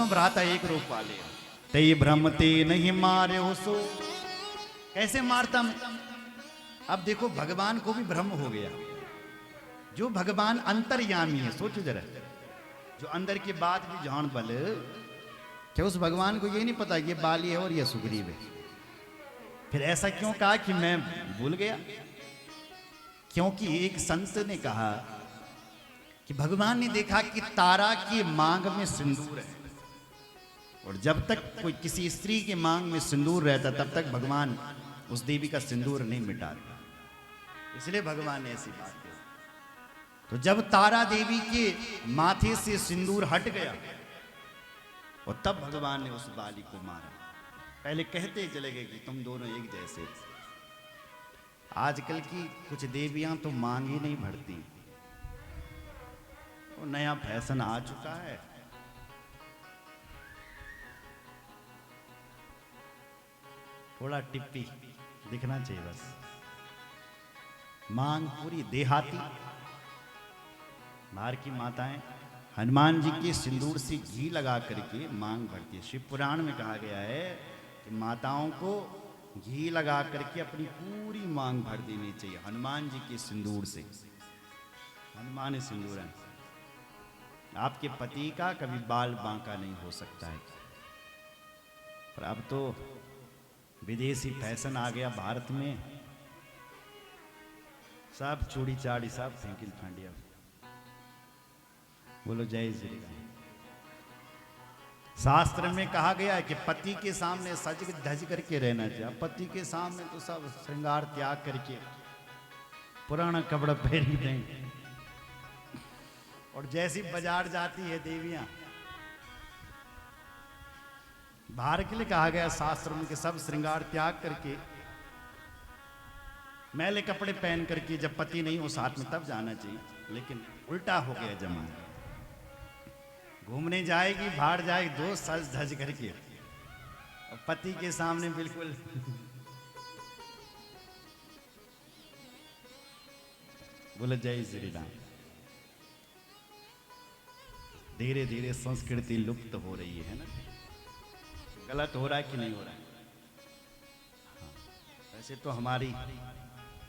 भ्राता एक रूप वाले, ते भ्रमते नहीं मारे हो सो। कैसे मारता मैं? अब देखो भगवान को भी भ्रम हो गया। जो भगवान अंतर्यामी है, सोचो जरा, जो अंदर की बात भी जान बल, क्या उस भगवान को ये नहीं पता ये बाली है और ये सुग्रीव है? फिर ऐसा क्यों कहा कि मैं भूल गया? क्योंकि एक संत ने कहा कि भगवान ने देखा कि तारा की मांग में सिंदूर है, और जब तक कोई किसी स्त्री की मांग में सिंदूर रहता तब तक भगवान उस देवी का सिंदूर नहीं मिटाता। इसलिए भगवान ने ऐसी बात कही। तो जब तारा देवी के माथे से सिंदूर हट गया और तब भगवान ने उस बाली को मारा। पहले कहते चले गए कि तुम दोनों एक जैसे। आजकल की कुछ देवियां तो मांग ही नहीं भरती, वो नया फैशन आ चुका है। थोड़ा टिप्पी दिखना चाहिए बस, मांग पूरी देहाती। बाहर की माताएं हनुमान जी के सिंदूर से घी लगा करके मांग भरती है। शिव पुराण में कहा गया है कि माताओं को घी लगा करके अपनी पूरी मांग भर देनी चाहिए हनुमान जी के सिंदूर से। हनुमान सिंदूर है। आपके पति का कभी बाल बांका नहीं हो सकता है। पर अब तो विदेशी फैशन आ गया भारत में, सब चूड़ी चाड़ी सब फेंकिल फांडिया। बोलो जय श्री राम। शास्त्र में कहा गया है कि पति के सामने सज धज करके रहना चाहिए। पति के सामने तो सब श्रृंगार त्याग करके पुराना कपड़ा पहन देंगे। और जैसी बाजार जाती है देवियां, बाहर के लिए कहा गया शास्त्र में कि सब श्रृंगार त्याग करके मैले कपड़े पहन करके जब पति नहीं हो साथ में तब जाना चाहिए। लेकिन उल्टा हो गया जमाना। घूमने जाएगी बाहर जाएगी दो सज धज करके, और पति के सामने बिल्कुल बोले जय श्री राम। धीरे धीरे संस्कृति लुप्त हो रही है ना। गलत हो रहा है कि नहीं हो रहा है? हाँ। वैसे तो हमारी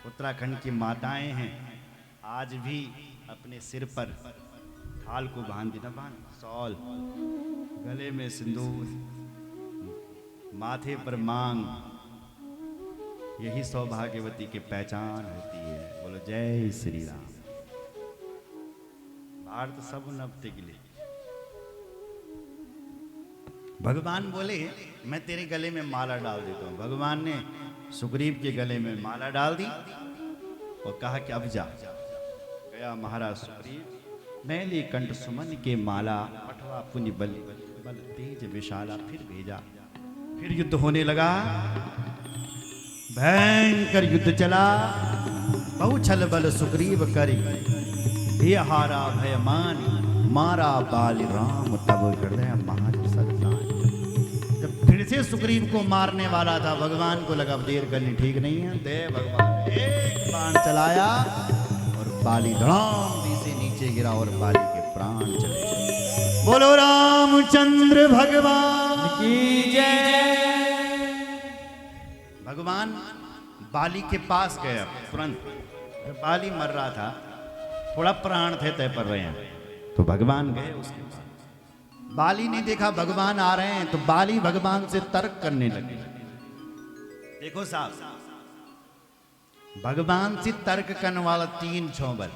उत्तराखंड की माताएं हैं, आज भी अपने सिर पर थाल को बांध देना, शॉल, गले में सिंदूर, माथे पर मांग, यही सौभाग्यवती की पहचान होती है। बोलो जय श्री राम। बाहर तो सब नपते के लिए। भगवान बोले मैं तेरे गले में माला डाल देता हूं। भगवान ने सुग्रीव के गले में माला डाल दी और कहा कि अब जा। गया महाराज सुग्रीव, मैली कंठ सुमन के माला, पठवा पुनि बल बल तेज विशाला। फिर भेजा, फिर युद्ध होने लगा। भयंकर युद्ध चला। बहु छल बल सुग्रीव करी, हे हारा भयमान, मारा बाली राम तब हृदय महाज सत्ता। जब फिर से सुग्रीव को मारने वाला था, भगवान को लगा देर करनी ठीक नहीं है। दे भगवान ने एक बाण चलाया और बाली धड़ाम से नीचे गिरा और बाली के प्राण चले गए। बोलो रामचंद्र भगवान की जय। भगवान बाली के पास गया तुरंत। बाली मर रहा था, थोड़ा प्राण थे तय पर रहे हैं, तो भगवान गए उसके पास। बाली ने देखा भगवान आ रहे हैं तो बाली भगवान से तर्क करने लगे। देखो साहब, भगवान से तर्क करने वाला तीन छौबल,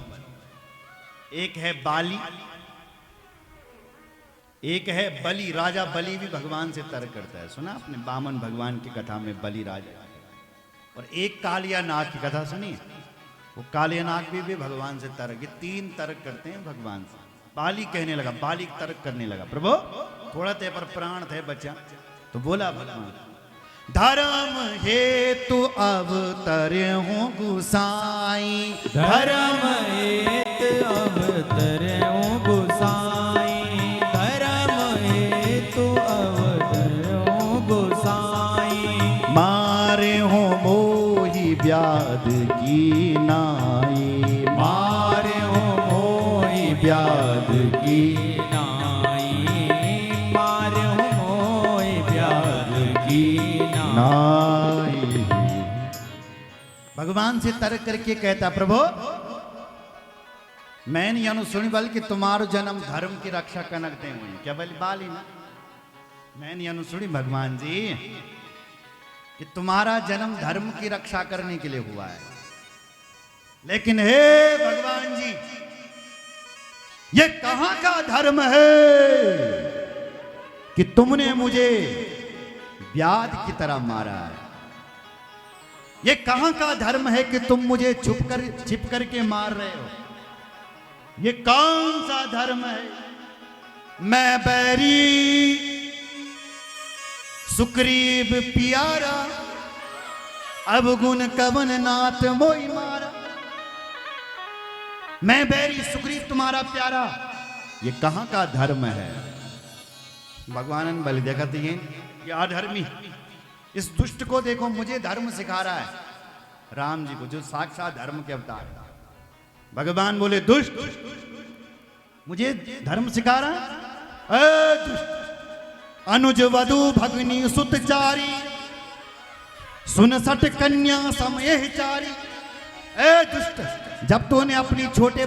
एक है बाली, एक है बलि। राजा बलि भी भगवान से तर्क करता है, सुना आपने बामन भगवान की कथा में बलि राजा। और एक कालिया नाग की कथा सुनी, वो कालिया नाग भी भगवान से तर्क, ये तीन तर्क करते हैं भगवान से। बाली कहने लगा, बाली तर्क करने लगा, प्रभु थोड़ा ते पर प्राण थे बच्चा। तो बोला भगवान, धर्म हेतु अवतरे हूँ गुसाई, धर्म हेतु अवतरे हूँ गुसाई, धर्म हेतु अवतरे हूँ गुसाई। मारे हो मोहि व्याध की नाई, मारे हो मोहि व्याध की नाई, मारे नाई। भगवान से तर्क करके कहता प्रभु मैं नहीं अनु सुनी बल्कि तुम्हारो जन्म धर्म की रक्षा करते हुए क्या बल बाली ना मैं नहीं अनु सुनी भगवान जी कि तुम्हारा जन्म धर्म की रक्षा करने के लिए हुआ है, लेकिन हे भगवान जी ये कहां का धर्म है कि तुमने मुझे व्याध की तरह मारा है। ये कहां का धर्म है कि तुम मुझे छिप करके मार रहे हो। ये कौन सा धर्म है। मैं बैरी सुग्रीव प्यारा अब गुण कवन नाथ मोई मारा। मैं बैरी सुग्रीव तुम्हारा प्यारा, ये कहां का धर्म है। भगवान ने बलि देखा तो ये अधर्मी इस दुष्ट को देखो मुझे धर्म सिखा रहा है, राम जी को जो साक्षात धर्म के अवतार है। भगवान बोले दुष्ट मुझे धर्म सिखा रहा है। ए दुष्ट अनुज वधु भगनी सुतचारी सुन सट कन्या समय चारी। ए दुष्ट जब तूने अपनी छोटे